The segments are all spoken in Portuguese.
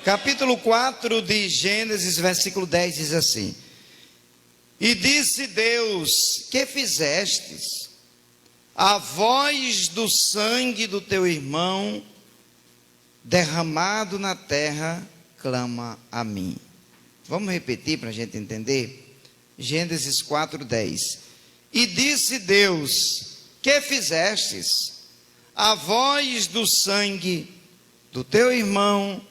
Capítulo 4 de Gênesis, versículo 10 diz assim: E disse Deus: Que fizestes? A voz do sangue do teu irmão derramado na terra clama a mim. Vamos repetir para a gente entender? Gênesis 4:10. E disse Deus: Que fizestes? A voz do sangue do teu irmão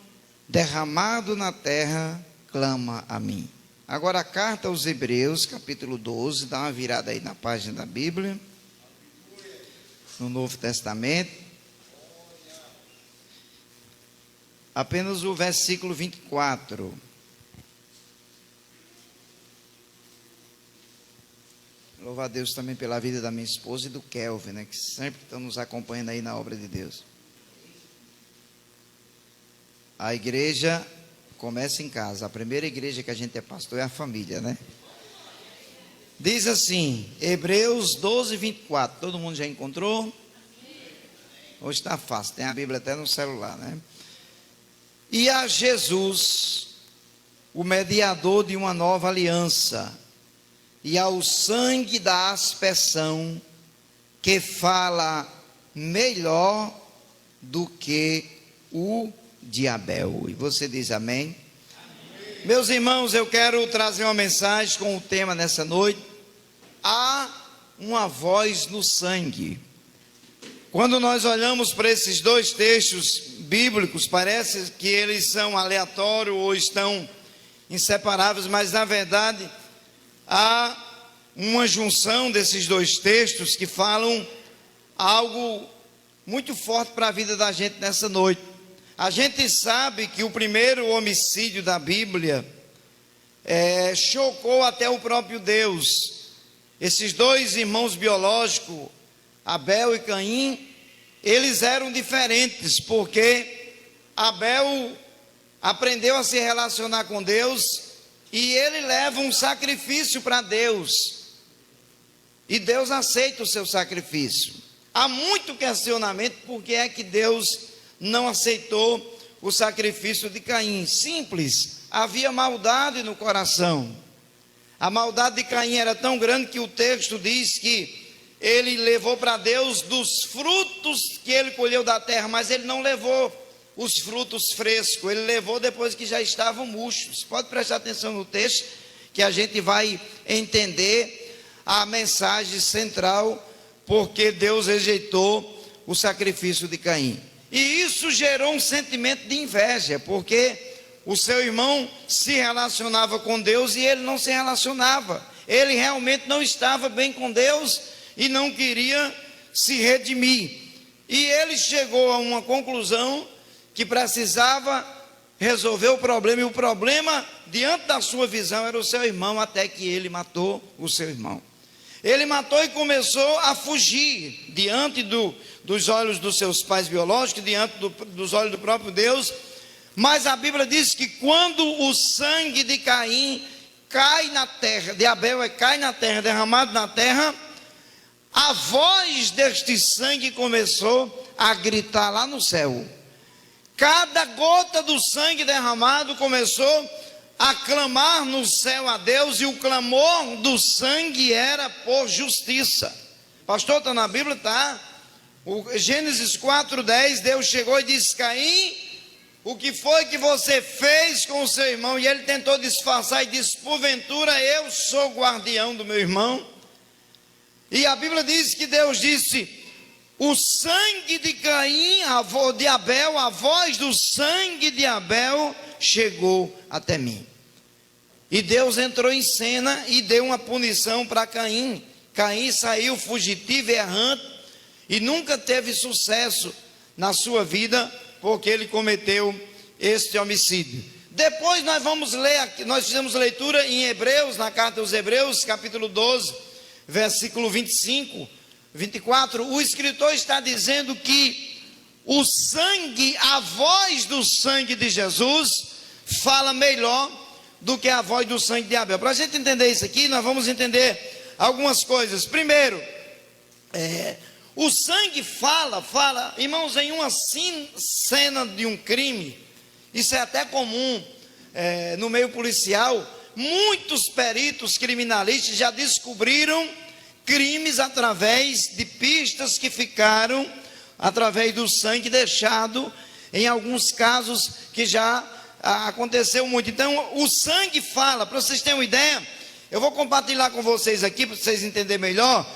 derramado na terra clama a mim. Agora a carta aos Hebreus, capítulo 12, dá uma virada aí na página da Bíblia, no Novo Testamento, apenas o versículo 24. Louvo a Deus também pela vida da minha esposa e do Kelvin, né, que sempre estão nos acompanhando aí na obra de Deus. A igreja começa em casa. A primeira igreja que a gente é pastor é a família, né? Diz assim, Hebreus 12, 24. Todo mundo já encontrou? Hoje está fácil, tem a Bíblia até no celular, né? E a Jesus, o mediador de uma nova aliança, e ao sangue da aspersão, que fala melhor do que o de Abel. E você diz amém? Amém? Meus irmãos, eu quero trazer uma mensagem com o tema nessa noite: há uma voz no sangue. Quando nós olhamos para esses dois textos bíblicos, parece que eles são aleatórios ou estão inseparáveis, mas na verdade há uma junção desses dois textos que falam algo muito forte para a vida da gente nessa noite. A gente sabe que o primeiro homicídio da Bíblia chocou até o próprio Deus. Esses dois irmãos biológicos, Abel e Caim, eles eram diferentes, porque Abel aprendeu a se relacionar com Deus e ele leva um sacrifício para Deus, e Deus aceita o seu sacrifício. Há muito questionamento por que é que Deus não aceitou o sacrifício de Caim. Simples, havia maldade no coração. A maldade de Caim era tão grande que o texto diz que ele levou para Deus dos frutos que ele colheu da terra, mas ele não levou os frutos frescos, ele levou depois que já estavam murchos. Pode prestar atenção no texto, que a gente vai entender a mensagem central, porque Deus rejeitou o sacrifício de Caim. E isso gerou um sentimento de inveja, porque o seu irmão se relacionava com Deus e ele não se relacionava. Ele realmente não estava bem com Deus e não queria se redimir. E ele chegou a uma conclusão que precisava resolver o problema, e o problema diante da sua visão era o seu irmão, até que ele matou o seu irmão. Ele matou e começou a fugir diante dos olhos dos seus pais biológicos, diante dos olhos do próprio Deus. Mas a Bíblia diz que quando o sangue de Caim cai na terra, de Abel cai na terra, derramado na terra, a voz deste sangue começou a gritar lá no céu. Cada gota do sangue derramado começou a clamar no céu a Deus, e o clamor do sangue era por justiça. Pastor, está na Bíblia? Está. Gênesis 4:10, Deus chegou e disse: Caim, o que foi que você fez com o seu irmão? E ele tentou disfarçar e disse: porventura eu sou guardião do meu irmão. E a Bíblia diz que Deus disse: o sangue de Caim, de Abel, a voz do sangue de Abel chegou até mim. E Deus entrou em cena e deu uma punição para Caim. Caim saiu fugitivo e errante e nunca teve sucesso na sua vida, porque ele cometeu este homicídio. Depois nós vamos ler, nós fizemos leitura em Hebreus, na carta aos Hebreus, capítulo 12, versículo 25, 24, o escritor está dizendo que o sangue, a voz do sangue de Jesus fala melhor do que a voz do sangue de Abel. Para a gente entender isso aqui, nós vamos entender algumas coisas. Primeiro, o sangue fala, irmãos, em uma cena de um crime, Isso é até comum no meio policial. Muitos peritos criminalistas já descobriram crimes através de pistas que ficaram através do sangue deixado, em alguns casos que já aconteceu muito. Então o sangue fala. Para vocês terem uma ideia, eu vou compartilhar com vocês aqui, para vocês entenderem melhor,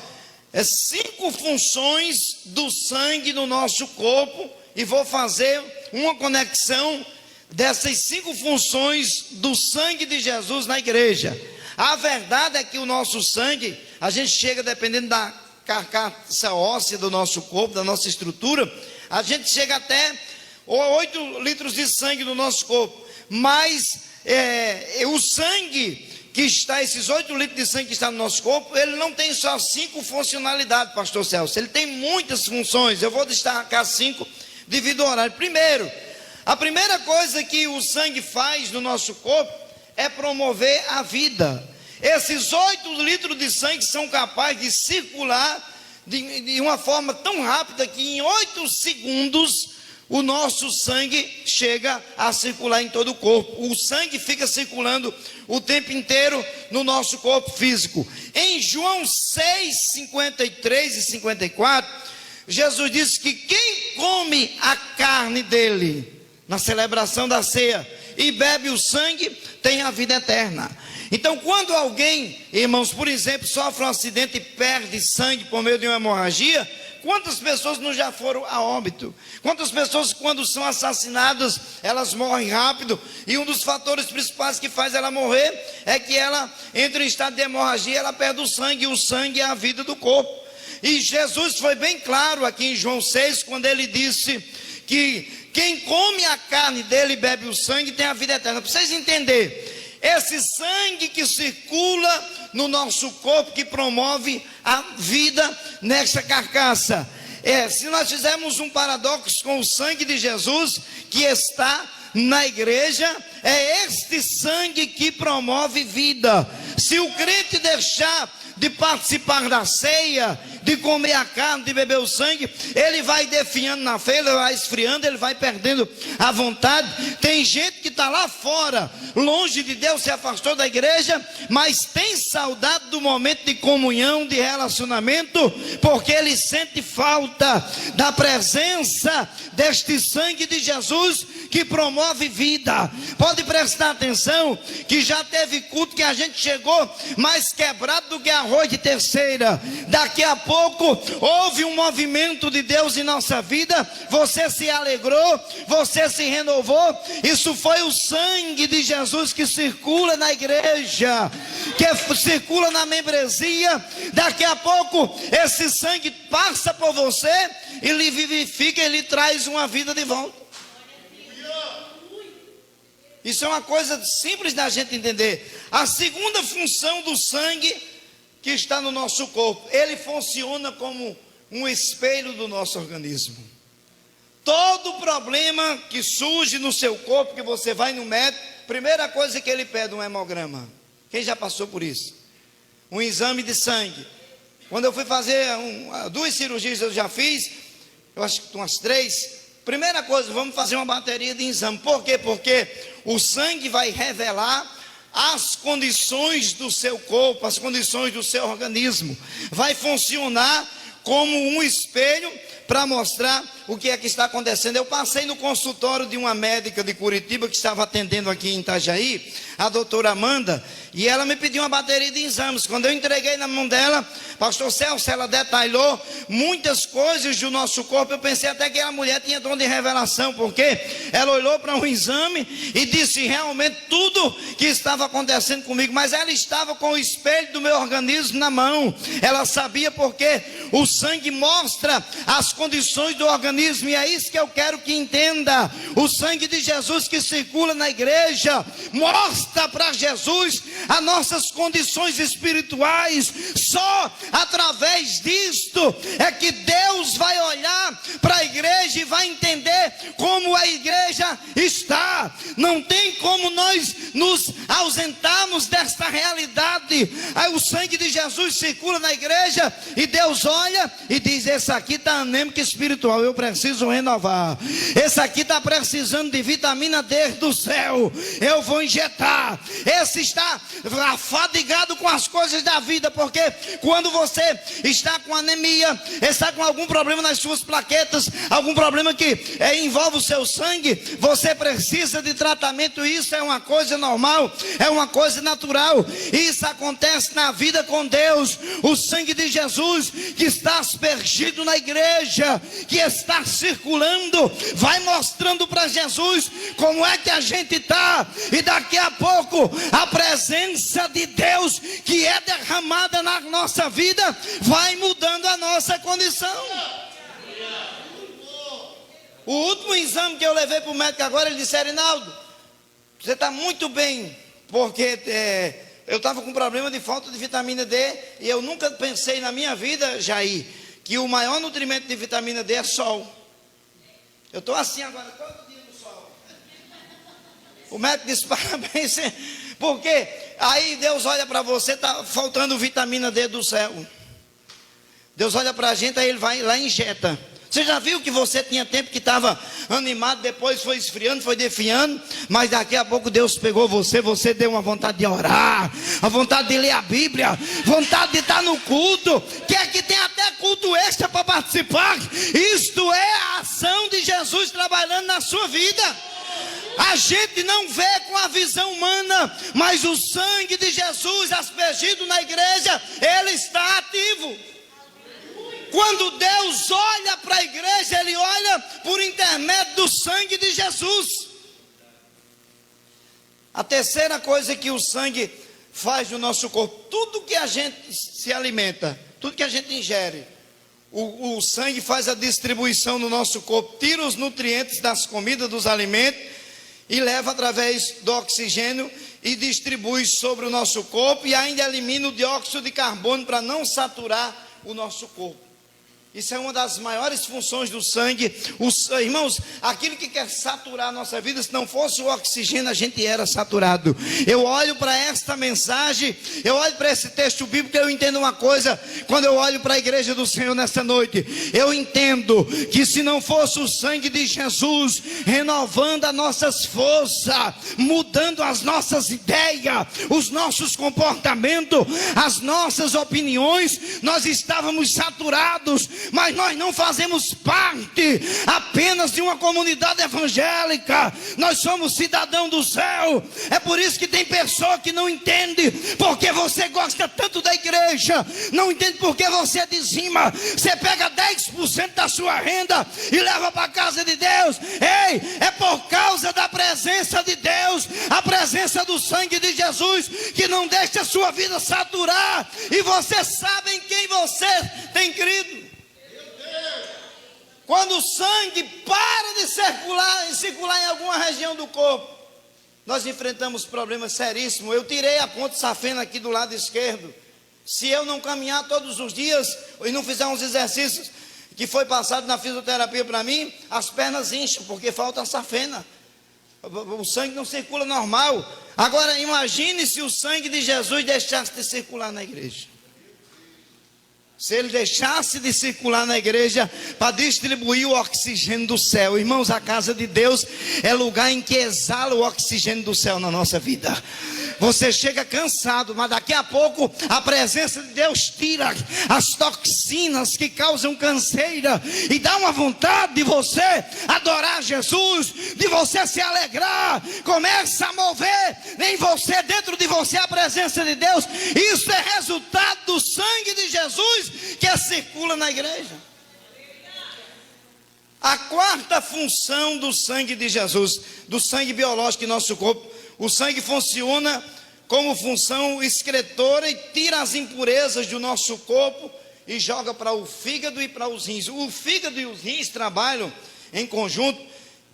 5 funções do sangue no nosso corpo, e vou fazer uma conexão dessas 5 funções do sangue de Jesus na igreja. A verdade é que o nosso sangue, a gente chega, dependendo da carcaça óssea do nosso corpo, da nossa estrutura, a gente chega até 8 litros de sangue no nosso corpo. Mas o sangue que está, esses 8 litros de sangue que está no nosso corpo, ele não tem só 5 funcionalidades, pastor Celso, ele tem muitas funções. Eu vou destacar 5 devido ao horário. Primeiro, a primeira coisa que o sangue faz no nosso corpo é promover a vida. Esses 8 litros de sangue são capazes de circular de uma forma tão rápida que em 8 segundos o nosso sangue chega a circular em todo o corpo. O sangue fica circulando o tempo inteiro no nosso corpo físico. Em João 6, 53 e 54, Jesus disse que quem come a carne dele na celebração da ceia e bebe o sangue tem a vida eterna. Então, quando alguém, irmãos, por exemplo, sofre um acidente e perde sangue por meio de uma hemorragia, quantas pessoas não já foram a óbito? Quantas pessoas, quando são assassinadas, elas morrem rápido? E um dos fatores principais que faz ela morrer é que ela entra em estado de hemorragia, ela perde o sangue, e o sangue é a vida do corpo. E Jesus foi bem claro aqui em João 6, quando ele disse que quem come a carne dele e bebe o sangue tem a vida eterna. Para vocês entenderem, esse sangue que circula no nosso corpo, que promove a vida nessa carcaça. Se nós fizermos um paradoxo com o sangue de Jesus que está na igreja, é este sangue que promove vida. Se o crente deixar de participar da ceia, de comer a carne, de beber o sangue, ele vai definhando na fé, ele vai esfriando, ele vai perdendo a vontade. Tem gente que está lá fora, longe de Deus, se afastou da igreja, mas tem saudade do momento de comunhão, de relacionamento, porque ele sente falta da presença deste sangue de Jesus que promove vida. Pode prestar atenção que já teve culto que a gente chegou mais quebrado do que arroz de terceira. Daqui a pouco houve um movimento de Deus em nossa vida, você se alegrou, você se renovou. Isso foi o sangue de Jesus que circula na igreja, que circula na membresia. Daqui a pouco esse sangue passa por você e lhe vivifica, e lhe traz uma vida de volta. Isso é uma coisa simples da gente entender. A segunda função do sangue que está no nosso corpo, ele funciona como um espelho do nosso organismo. Todo problema que surge no seu corpo, que você vai no médico, primeira coisa que ele pede, um hemograma. Quem já passou por isso? Um exame de sangue. Quando eu fui fazer 2 cirurgias, eu já fiz, eu acho que umas 3. Primeira coisa, vamos fazer uma bateria de exame. Por quê? Porque o sangue vai revelar as condições do seu corpo, as condições do seu organismo. Vai funcionar como um espelho para mostrar o que é que está acontecendo. Eu passei no consultório de uma médica de Curitiba que estava atendendo aqui em Itajaí, a doutora Amanda, e ela me pediu uma bateria de exames. Quando eu entreguei na mão dela, pastor Celso, ela detalhou muitas coisas do nosso corpo. Eu pensei até que a mulher tinha dom de revelação, porque ela olhou para um exame e disse realmente tudo que estava acontecendo comigo, mas ela estava com o espelho do meu organismo na mão. Ela sabia, porque o sangue mostra as condições do organismo, e é isso que eu quero que entenda. O sangue de Jesus que circula na igreja mostra para Jesus as nossas condições espirituais. Só através disto é que Deus vai olhar para a igreja e vai entender como a igreja está. Não tem como nós nos ausentarmos desta realidade, aí o sangue de Jesus circula na igreja e Deus olha e diz: esse aqui está anêmico espiritual, eu preciso renovar. Esse aqui está precisando de vitamina D do céu, eu vou injetar. Esse está afadigado com as coisas da vida, porque quando você está com anemia, está com algum problema nas suas plaquetas, algum problema que envolve o seu sangue, você precisa de tratamento. Isso é uma coisa normal, é uma coisa natural. Isso acontece na vida com Deus. O sangue de Jesus que está aspergido na igreja, que está circulando, vai mostrando para Jesus como é que a gente está, e daqui a pouco a presença de Deus que é derramada na nossa vida vai mudando a nossa condição. O último exame que eu levei para o médico agora, ele disse: Erinaldo, você está muito bem, porque eu estava com problema de falta de vitamina D, e eu nunca pensei na minha vida, Jair, que o maior nutrimento de vitamina D é sol. Eu estou assim agora, todo dia no sol. O médico disse: parabéns, porque aí Deus olha para você, está faltando vitamina D do céu. Deus olha para a gente, aí Ele vai lá e injeta. Você já viu que você tinha tempo que estava animado, depois foi esfriando, foi definhando, mas daqui a pouco Deus pegou você deu uma vontade de orar, a vontade de ler a Bíblia, vontade de estar no culto, que é que tem até culto extra para participar. Isto é a ação de Jesus trabalhando na sua vida. A gente não vê com a visão humana, mas o sangue de Jesus aspergido na igreja, ele está ativo. Quando Deus olha para a igreja, Ele olha por intermédio do sangue de Jesus. A terceira coisa que o sangue faz no nosso corpo, tudo que a gente se alimenta, tudo que a gente ingere, o sangue faz a distribuição no nosso corpo, tira os nutrientes das comidas, dos alimentos, e leva através do oxigênio e distribui sobre o nosso corpo, e ainda elimina o dióxido de carbono para não saturar o nosso corpo. Isso é uma das maiores funções do sangue. Irmãos, aquilo que quer saturar a nossa vida, se não fosse o oxigênio, a gente era saturado. Eu olho para esta mensagem, eu olho para esse texto bíblico, eu entendo uma coisa. Quando eu olho para a igreja do Senhor nessa noite, eu entendo que se não fosse o sangue de Jesus renovando as nossas forças, mudando as nossas ideias, os nossos comportamentos, as nossas opiniões, nós estávamos saturados. Mas nós não fazemos parte apenas de uma comunidade evangélica, nós somos cidadão do céu. É por isso que tem pessoa que não entende porque você gosta tanto da igreja, não entende porque você dizima. Você pega 10% da sua renda e leva para a casa de Deus. Ei, é por causa da presença de Deus, a presença do sangue de Jesus, que não deixa a sua vida saturar, e você sabe em quem você tem crido. Quando o sangue para de circular em alguma região do corpo, nós enfrentamos problemas seríssimos. Eu tirei a ponte safena aqui do lado esquerdo. Se eu não caminhar todos os dias e não fizer uns exercícios que foi passado na fisioterapia para mim, as pernas incham, porque falta a safena. O sangue não circula normal. Agora imagine se o sangue de Jesus deixasse de circular na igreja. Se ele deixasse de circular na igreja para distribuir o oxigênio do céu. Irmãos, a casa de Deus é lugar em que exala o oxigênio do céu na nossa vida. Você chega cansado, mas daqui a pouco a presença de Deus tira as toxinas que causam canseira e dá uma vontade de você adorar Jesus, de você se alegrar. Começa a mover em você, dentro de você, a presença de Deus. Isso é resultado do sangue de Jesus que circula na igreja. A quarta função do sangue de Jesus, do sangue biológico em nosso corpo, o sangue funciona como função excretora e tira as impurezas do nosso corpo e joga para o fígado e para os rins. O fígado e os rins trabalham em conjunto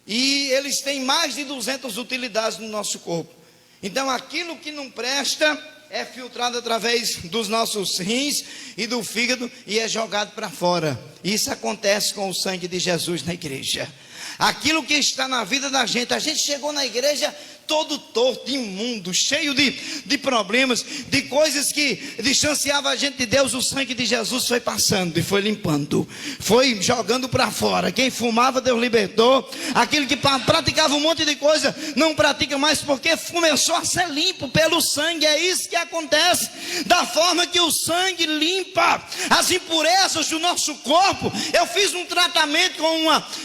e eles têm mais de 200 utilidades no nosso corpo. Então aquilo que não presta é filtrado através dos nossos rins e do fígado e é jogado para fora. Isso acontece com o sangue de Jesus na igreja. Aquilo que está na vida da gente, a gente chegou na igreja todo torto, imundo, cheio de problemas, de coisas que distanciavam a gente de Deus. O sangue de Jesus foi passando e foi limpando, foi jogando para fora. Quem fumava, Deus libertou. Aquele que praticava um monte de coisa, não pratica mais, porque começou a ser limpo pelo sangue. É isso que acontece, da forma que o sangue limpa as impurezas do nosso corpo. Eu fiz um tratamento com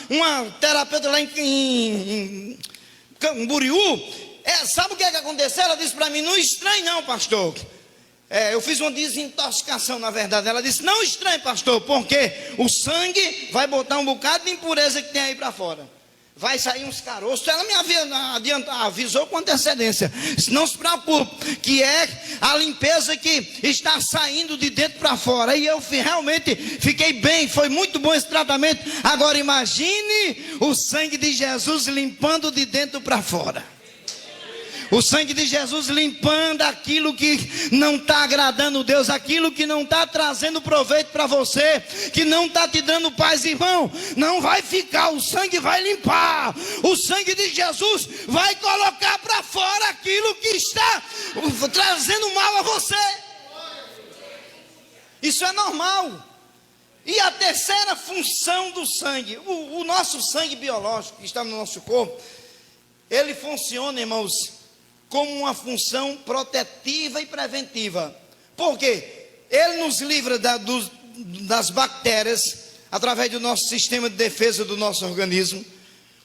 uma terapeuta lá em Camboriú. Sabe o que aconteceu? Ela disse para mim: não estranhe não, pastor. Eu fiz uma desintoxicação, na verdade. Ela disse: não estranhe, pastor, porque o sangue vai botar um bocado de impureza que tem aí para fora. Vai sair uns caroços. Ela me avisou com antecedência. Não se preocupe, que é a limpeza que está saindo de dentro para fora. E eu realmente fiquei bem. Foi muito bom esse tratamento. Agora imagine o sangue de Jesus limpando de dentro para fora. O sangue de Jesus limpando aquilo que não está agradando Deus, aquilo que não está trazendo proveito para você, que não está te dando paz, irmão. Não vai ficar, o sangue vai limpar. O sangue de Jesus vai colocar para fora aquilo que está trazendo mal a você. Isso é normal. E a terceira função do sangue, o nosso sangue biológico que está no nosso corpo, ele funciona, irmãos, como uma função protetiva e preventiva. Por quê? Ele nos livra das bactérias, através do nosso sistema de defesa do nosso organismo.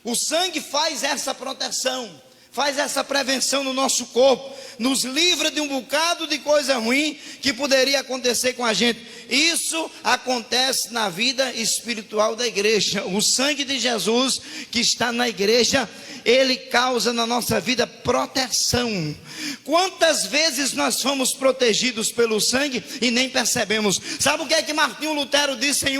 O sangue faz essa proteção, faz essa prevenção no nosso corpo, nos livra de um bocado de coisa ruim que poderia acontecer com a gente. Isso acontece na vida espiritual da igreja. O sangue de Jesus que está na igreja, ele causa na nossa vida proteção. Quantas vezes nós fomos protegidos pelo sangue e nem percebemos? Sabe o que é que Martinho Lutero disse em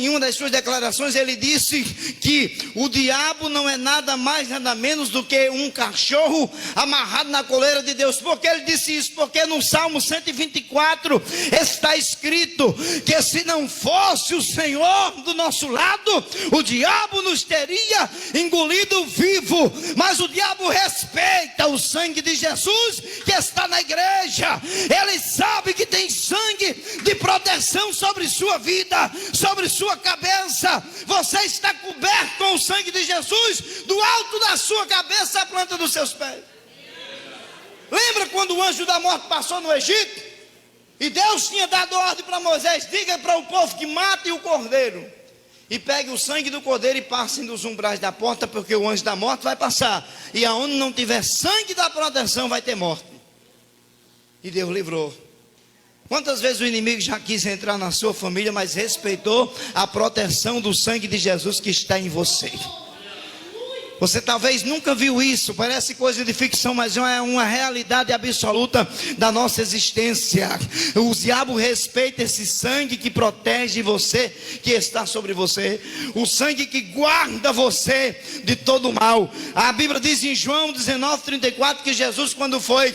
uma das suas declarações? Ele disse que o diabo não é nada mais, nada menos do que um cachorro amarrado na coleira de Deus. Por que ele disse isso? Porque no Salmo 124 está escrito que se não fosse o Senhor do nosso lado, o diabo nos teria engolido vivo. Mas o diabo respeita o sangue de Jesus que está na igreja. Ele sabe que tem sangue de proteção sobre sua vida, sobre sua cabeça. Você está coberto com o sangue de Jesus, do alto da sua cabeça à planta dos seus pés. Lembra quando o anjo da morte passou no Egito? E Deus tinha dado ordem para Moisés: diga para o povo que mate o cordeiro, e pegue o sangue do cordeiro e passem dos umbrais da porta, porque o anjo da morte vai passar, e aonde não tiver sangue da proteção vai ter morte. E Deus livrou. Quantas vezes o inimigo já quis entrar na sua família, mas respeitou a proteção do sangue de Jesus que está em você? Você talvez nunca viu isso, parece coisa de ficção, mas é uma realidade absoluta da nossa existência. O diabo respeita esse sangue que protege você, que está sobre você, o sangue que guarda você de todo mal. A Bíblia diz em João 19:34 que Jesus, quando foi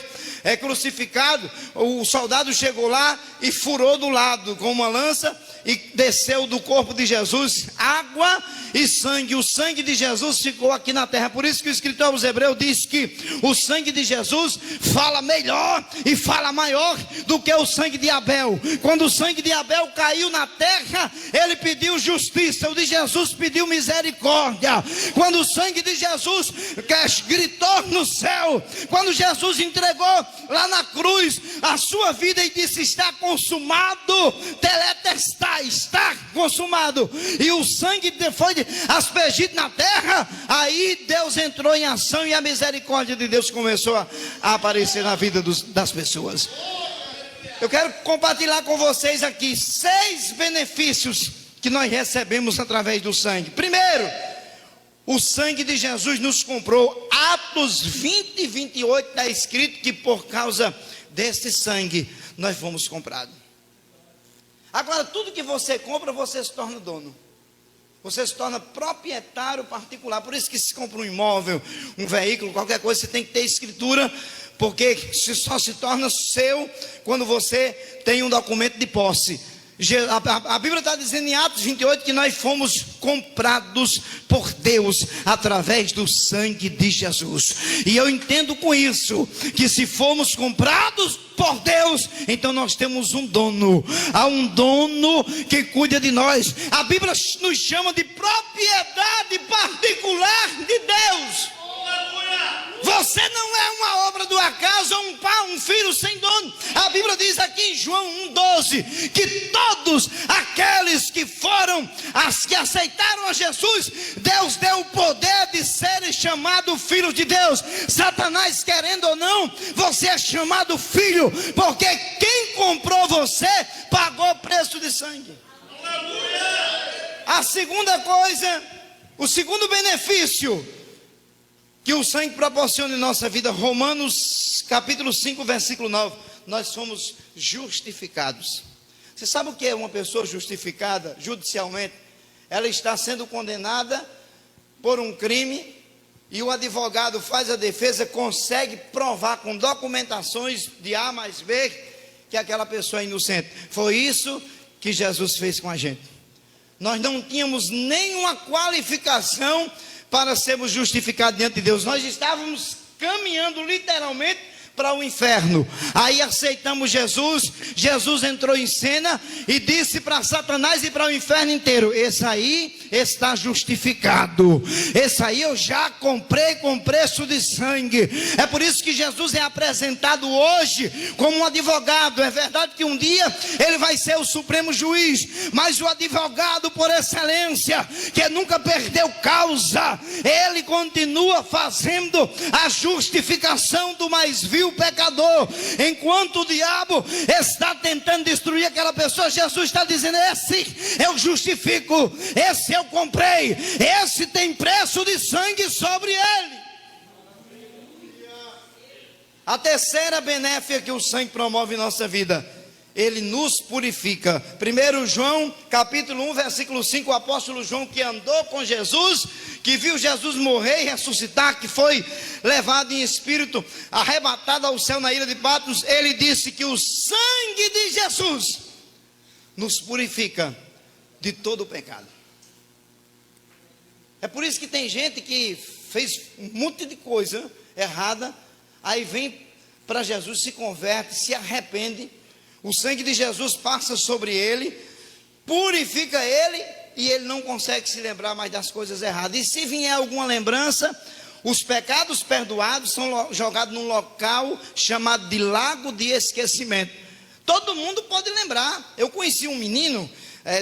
crucificado, o soldado chegou lá e furou do lado com uma lança, e desceu do corpo de Jesus água e sangue. O sangue de Jesus ficou aqui na terra. Por isso que o escritor aos Hebreus diz que o sangue de Jesus fala melhor e fala maior do que o sangue de Abel. Quando o sangue de Abel caiu na terra, ele pediu justiça. O de Jesus pediu misericórdia. Quando o sangue de Jesus gritou no céu, quando Jesus entregou lá na cruz a sua vida e disse: está consumado, teletestai, está consumado, e o sangue foi aspergido na terra, aí Deus entrou em ação e a misericórdia de Deus começou a aparecer na vida das pessoas. Eu quero compartilhar com vocês aqui 6 benefícios que nós recebemos através do sangue. Primeiro, o sangue de Jesus nos comprou. Atos 20 e 28 está escrito que por causa desse sangue nós fomos comprados. Agora, tudo que você compra, você se torna dono. Você se torna proprietário particular. Por isso que se compra um imóvel, um veículo, qualquer coisa, você tem que ter escritura, porque só se torna seu quando você tem um documento de posse. A Bíblia está dizendo em Atos 28 que nós fomos comprados por Deus através do sangue de Jesus. E eu entendo com isso que se fomos comprados por Deus, então nós temos um dono. Há um dono que cuida de nós. A Bíblia nos chama de propriedade particular de Deus. Você não é uma obra do acaso ou um pai, um filho sem dono. A Bíblia diz aqui em João 1,12 que todos aqueles que que aceitaram a Jesus, Deus deu o poder de serem chamados filhos de Deus. Satanás, querendo ou não, você é chamado filho, porque quem comprou você pagou o preço de sangue. A segunda coisa, o segundo benefício que o sangue proporciona em nossa vida, Romanos capítulo 5, versículo 9, nós somos justificados. Você sabe o que é uma pessoa justificada judicialmente? Ela está sendo condenada por um crime e o advogado faz a defesa, consegue provar com documentações de A mais B que aquela pessoa é inocente. Foi isso que Jesus fez com a gente. Nós não tínhamos nenhuma qualificação para sermos justificados diante de Deus. Nós estávamos caminhando literalmente para o inferno. Aí aceitamos Jesus. Jesus entrou em cena e disse para Satanás e para o inferno inteiro: esse aí está justificado. Esse aí eu já comprei com preço de sangue. É por isso que Jesus é apresentado hoje como um advogado. É verdade que um dia ele vai ser o supremo juiz, mas o advogado por excelência, que nunca perdeu causa, ele continua fazendo a justificação do mais vil pecador. Enquanto o diabo está tentando destruir aquela pessoa, Jesus está dizendo: esse eu justifico, esse eu comprei, esse tem preço de sangue sobre ele. A terceira benéfica que o sangue promove em nossa vida, ele nos purifica. 1 João capítulo 1 versículo 5, o apóstolo João, que andou com Jesus, que viu Jesus morrer e ressuscitar, que foi levado em espírito, arrebatado ao céu na ilha de Patmos, ele disse que o sangue de Jesus nos purifica de todo o pecado. É por isso que tem gente que fez um monte de coisa errada, aí vem para Jesus, se converte, se arrepende, o sangue de Jesus passa sobre ele, purifica ele, e ele não consegue se lembrar mais das coisas erradas. E se vier alguma lembrança, os pecados perdoados são jogados num local chamado de lago de esquecimento. Todo mundo pode lembrar. Eu conheci um menino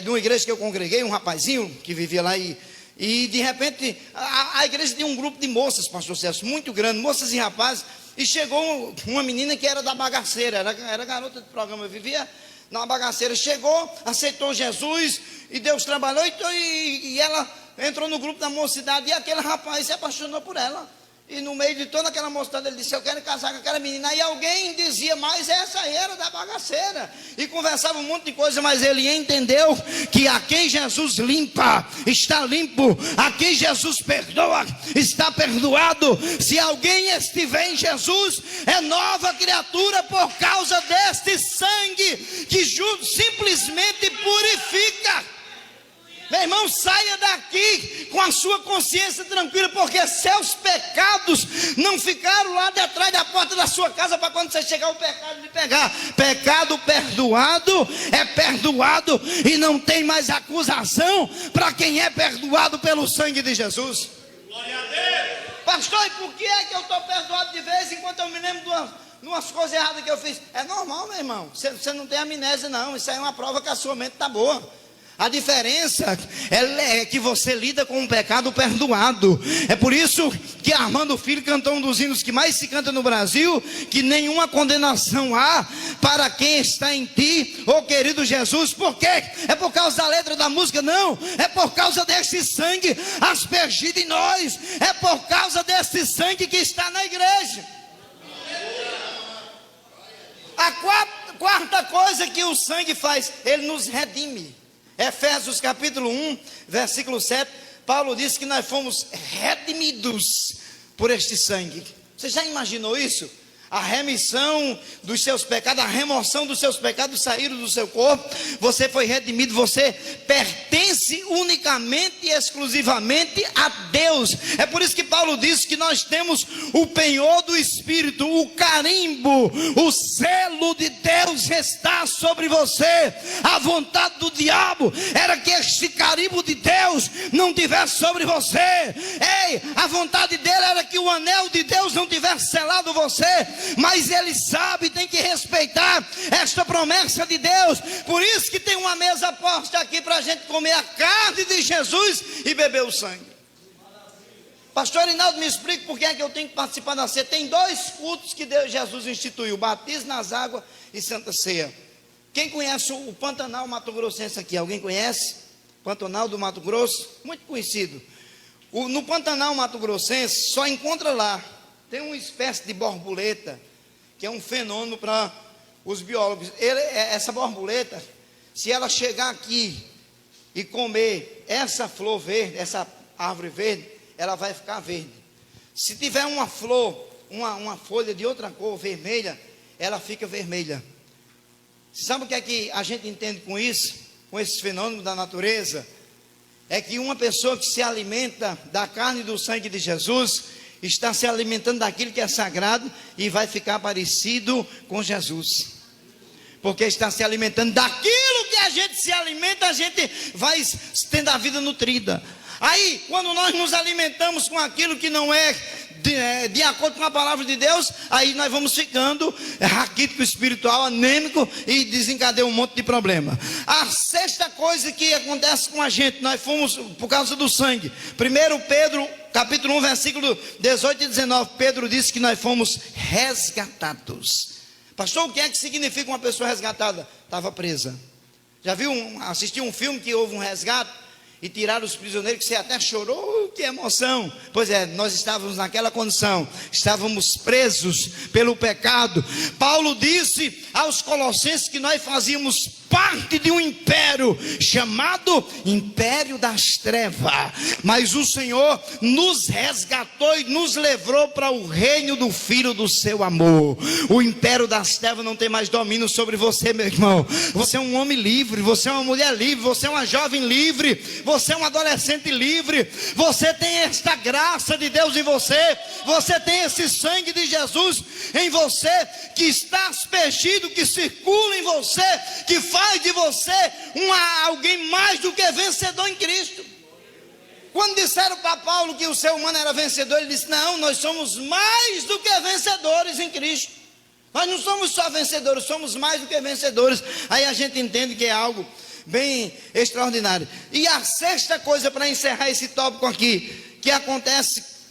de uma igreja que eu congreguei, um rapazinho que vivia lá, e de repente a igreja tinha um grupo de moças, pastor Celso, muito grande, moças e rapazes. E chegou uma menina que era da bagaceira, era garota de programa, vivia na bagaceira. Chegou, aceitou Jesus, e Deus trabalhou, e ela entrou no grupo da mocidade, e aquele rapaz se apaixonou por ela. E no meio de toda aquela mocidade, ele disse: eu quero casar com aquela menina. E alguém dizia: mas essa aí era da bagaceira. E conversava um monte de coisa, mas ele entendeu que a quem Jesus limpa, está limpo. A quem Jesus perdoa, está perdoado. Se alguém estiver em Jesus, é nova criatura por causa deste sangue que simplesmente purifica. Meu irmão, saia daqui com a sua consciência tranquila, porque seus pecados não ficaram lá detrás da porta da sua casa para quando você chegar o pecado lhe pegar. Pecado perdoado é perdoado, e não tem mais acusação para quem é perdoado pelo sangue de Jesus. Glória a Deus. Pastor, e por que é que eu estou perdoado de vez em quando eu me lembro de umas coisas erradas que eu fiz? É normal, meu irmão, você não tem amnésia não, isso aí é uma prova que a sua mente está boa. A diferença é que você lida com um pecado perdoado. É por isso que Armando Filho cantou um dos hinos que mais se canta no Brasil, que nenhuma condenação há para quem está em ti, ó querido Jesus. Por quê? É por causa da letra da música? Não, é por causa desse sangue aspergido em nós, é por causa desse sangue que está na igreja. A quarta coisa que o sangue faz, ele nos redime. Efésios capítulo 1, versículo 7, Paulo diz que nós fomos redimidos por este sangue. Você já imaginou isso? a remissão dos seus pecados, a remoção dos seus pecados saíram do seu corpo. Você foi redimido, você pertence unicamente e exclusivamente a Deus. É por isso que Paulo diz que nós temos o penhor do Espírito, o carimbo, o selo de Deus está sobre você. A vontade do diabo era que este carimbo de Deus não tivesse sobre você. Ei, a vontade dele era que o anel de Deus não tivesse selado você. Mas ele sabe, tem que respeitar esta promessa de Deus. Por isso que tem uma mesa posta aqui para a gente comer a carne de Jesus e beber o sangue. Pastor Rinaldo, me explica por que é que eu tenho que participar da ceia. Tem 2 cultos que Jesus instituiu: batismo nas águas e Santa Ceia. Quem conhece o Pantanal Mato Grossense aqui? Alguém conhece? Pantanal do Mato Grosso? Muito conhecido. No Pantanal Mato Grossense só encontra lá. Tem uma espécie de borboleta, que é um fenômeno para os biólogos. Essa borboleta, se ela chegar aqui e comer essa flor verde, essa árvore verde, ela vai ficar verde. Se tiver uma flor, uma folha de outra cor, vermelha, ela fica vermelha. Sabe o que é que a gente entende com isso? Com esse fenômeno da natureza? É que uma pessoa que se alimenta da carne e do sangue de Jesus está se alimentando daquilo que é sagrado e vai ficar parecido com Jesus, porque está se alimentando daquilo que a gente se alimenta, a gente vai tendo a vida nutrida. Aí, quando nós nos alimentamos com aquilo que não é de acordo com a palavra de Deus, aí nós vamos ficando raquítico espiritual, anêmico, e desencadeia um monte de problema. A 6ª coisa que acontece com a gente, nós fomos por causa do sangue. 1 Pedro capítulo 1, versículo 18 e 19, Pedro disse que nós fomos resgatados. Pastor, o que é que significa uma pessoa resgatada? Estava presa. Já viu, assistiu um filme que houve um resgate e tiraram os prisioneiros, que você até chorou, que emoção. Pois é, nós estávamos naquela condição, estávamos presos pelo pecado. Paulo disse aos Colossenses que nós fazíamos parte de um império chamado Império das Trevas, mas o Senhor nos resgatou e nos levou para o reino do Filho do seu amor. O Império das Trevas não tem mais domínio sobre você, meu irmão. Você é um homem livre, você é uma mulher livre, você é uma jovem livre, você é um adolescente livre. Você tem esta graça de Deus em você, você tem esse sangue de Jesus em você, que está aspergido, que circula em você, que faz de você alguém mais do que vencedor em Cristo. Quando disseram para Paulo que o ser humano era vencedor, ele disse: não, nós somos mais do que vencedores em Cristo. Nós não somos só vencedores, somos mais do que vencedores. Aí a gente entende que é algo bem extraordinário. E a 6ª coisa, para encerrar esse tópico aqui, que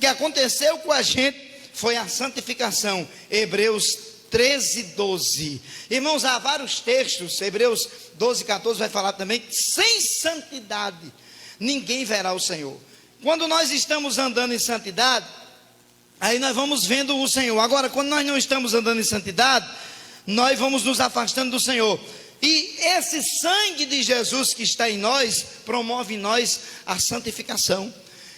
aconteceu com a gente, foi a santificação. Hebreus 13, 12. Irmãos, há vários textos. Hebreus 12, 14 vai falar também que sem santidade ninguém verá o Senhor. Quando nós estamos andando em santidade, aí nós vamos vendo o Senhor. Agora, quando nós não estamos andando em santidade, nós vamos nos afastando do Senhor. E esse sangue de Jesus que está em nós, promove em nós a santificação.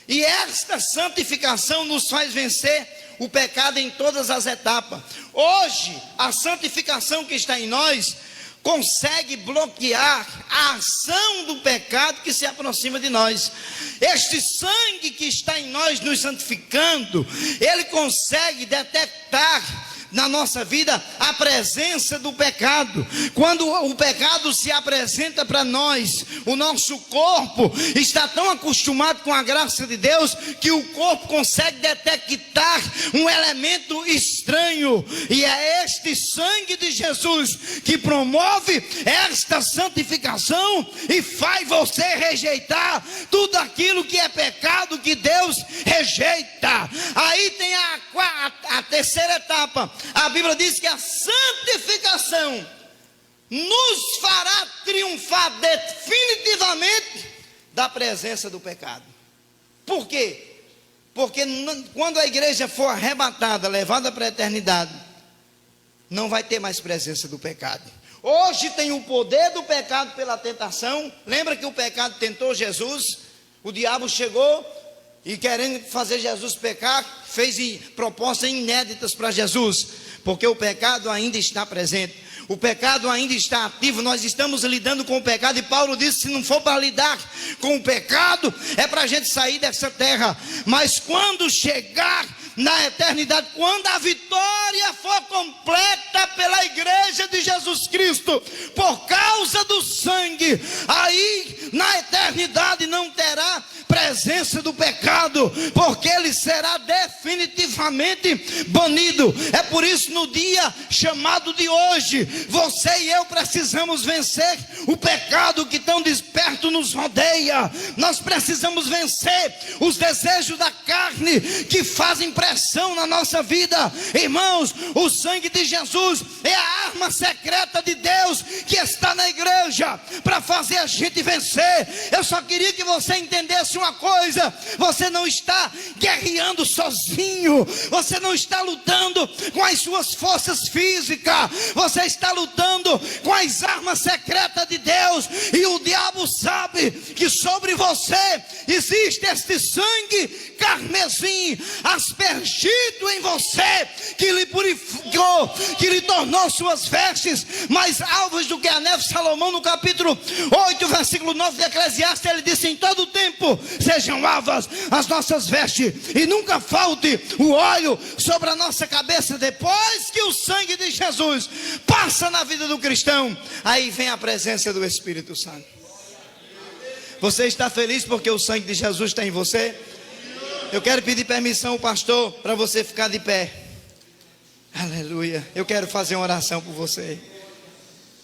E esta santificação nos faz vencer o pecado em todas as etapas. Hoje, a santificação que está em nós consegue bloquear a ação do pecado que se aproxima de nós. Este sangue que está em nós nos santificando, ele consegue detectar na nossa vida a presença do pecado. Quando o pecado se apresenta para nós, o nosso corpo está tão acostumado com a graça de Deus que o corpo consegue detectar um elemento estranho, e é este sangue de Jesus que promove esta santificação e faz você rejeitar tudo aquilo que é pecado, que Deus rejeita. Aí tem a 3ª etapa. A Bíblia diz que a santificação nos fará triunfar definitivamente da presença do pecado. Por quê? Porque quando a igreja for arrebatada, levada para a eternidade, não vai ter mais presença do pecado. Hoje tem o poder do pecado pela tentação. Lembra que o pecado tentou Jesus? O diabo chegou e, querendo fazer Jesus pecar, fez propostas inéditas para Jesus. porque o pecado ainda está presente. O pecado ainda está ativo, nós estamos lidando com o pecado, e Paulo disse, se não for para lidar com o pecado, é para a gente sair dessa terra. Mas quando chegar na eternidade, quando a vitória for completa pela igreja de Jesus Cristo, por causa do sangue, aí na eternidade não terá presença do pecado, porque ele será definitivamente banido. É por isso, no dia chamado de hoje, você e eu precisamos vencer o pecado que tão desperto nos rodeia. Nós precisamos vencer os desejos da carne que fazem pressão na nossa vida. Irmãos, o sangue de Jesus é a arma secreta de Deus que está na igreja para fazer a gente vencer. Eu só queria que você entendesse uma coisa: você não está guerreando sozinho, você não está lutando com as suas forças físicas, você está lutando com as armas secretas de Deus. E o diabo sabe que sobre você existe este sangue carmesim aspergido em você, que lhe purificou, que lhe tornou suas vestes mais alvas do que a neve. Salomão, no capítulo 8, versículo 9 de Eclesiastes, ele disse: em todo tempo sejam alvas as nossas vestes, e nunca falte o óleo sobre a nossa cabeça. Depois que o sangue de Jesus passa na vida do cristão, aí vem a presença do Espírito Santo. Você está feliz porque o sangue de Jesus está em você? Eu quero pedir permissão ao pastor para você ficar de pé. Aleluia. Eu quero fazer uma oração por você.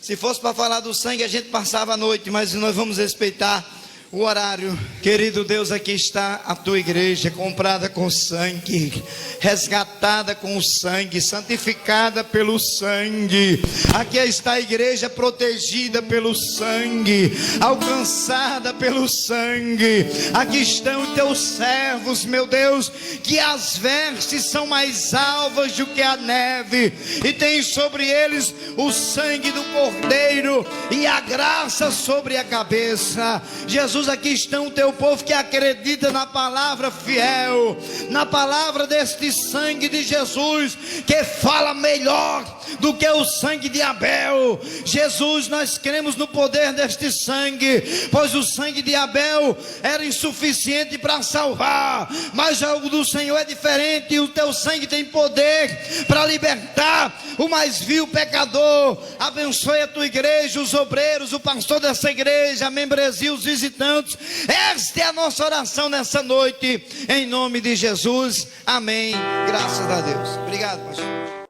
Se fosse para falar do sangue, a gente passava a noite, mas nós vamos respeitar o horário. Querido Deus, aqui está a tua igreja, comprada com sangue, resgatada com o sangue, santificada pelo sangue. Aqui está a igreja protegida pelo sangue, alcançada pelo sangue. Aqui estão teus servos, meu Deus, que as vestes são mais alvas do que a neve, e tem sobre eles o sangue do Cordeiro e a graça sobre a cabeça. Jesus, aqui estão o teu povo que acredita na palavra fiel, na palavra deste sangue de Jesus, que fala melhor do que o sangue de Abel. Jesus, nós cremos no poder deste sangue, pois o sangue de Abel era insuficiente para salvar, mas o do Senhor é diferente, e o teu sangue tem poder para libertar o mais vil pecador. Abençoe a tua igreja, os obreiros, o pastor dessa igreja, a membresia, os visitantes. Esta é a nossa oração nessa noite, em nome de Jesus, amém, graças a Deus. Obrigado, pastor.